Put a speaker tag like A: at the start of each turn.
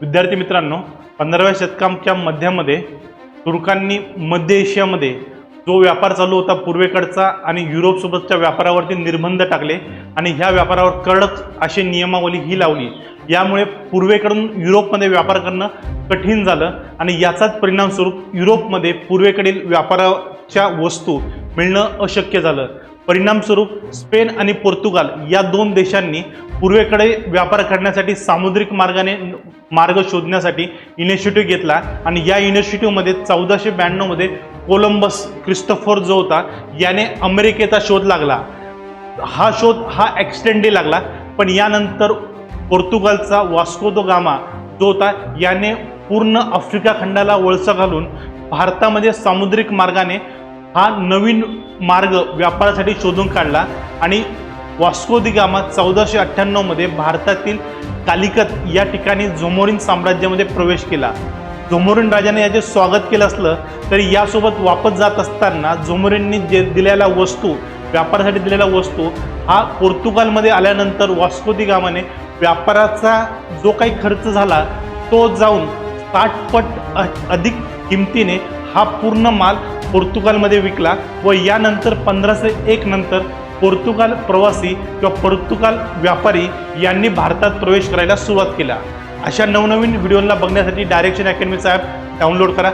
A: विद्यार्थी मित्रांनो, 15व्या शतकाच्या मध्यामध्ये तुर्कांनी मध्य एशियामध्ये जो व्यापार चालू होता पूर्वेकडचा आणि युरोपसोबतच्या व्यापारावरती निर्बंध टाकले आणि ह्या व्यापारावर कडक अशी नियमावली ही लावली। यामुळे पूर्वेकडून युरोपमध्ये व्यापार करणं कठीण झालं आणि याचाच परिणाम स्वरूप युरोपमध्ये पूर्वेकडील व्यापाराच्या वस्तू मिळणं अशक्य झालं। परिणाम स्वरूप स्पेन आणि पोर्तुगाल या दोन देशांनी पूर्वेकडे व्यापार करण्यासाठी सामुद्रिक मार्गाने मार्ग शोधण्यासाठी इनिशिएटिव्ह घेतला आणि या इनिशिएटिव्हमध्ये 1492 मध्ये कोलंबस क्रिस्टोफर जो होता याने अमेरिकेचा शोध लागला। हा शोध ॲक्सिडेंटली लागला, पण यानंतर पोर्तुगालचा वास्को द गामा जो होता याने पूर्ण आफ्रिका खंडाला वळसा घालून भारतामध्ये सामुद्रिक मार्गाने हा नवीन मार्ग व्यापारासाठी शोधून काढला आणि वास्को दी गामा 1498 मध्ये भारतातील कालिकत या ठिकाणी झोमोरिन साम्राज्यामध्ये प्रवेश केला। झोमोरिन राजाने याचे स्वागत केलं असलं तरी यासोबत वापस जात असताना झोमोरिननी दिलेला वस्तू व्यापारासाठी दिलेला वस्तू हा पोर्तुगालमध्ये आल्यानंतर वास्को दी गामाने व्यापाराचा जो काही खर्च झाला तो जाऊन 60 पट अधिक किमतीने हा पूर्ण माल पोर्तुगालमध्ये विकला व यानंतर 1501 नंतर पोर्तुगाल प्रवासी किंवा पोर्तुगाल व्यापारी यांनी भारतात प्रवेश करायला सुरुवात केला। अशा नवनवीन व्हिडिओला बघण्यासाठी डायरेक्शन अकॅडमीचा ॲप डाउनलोड करा।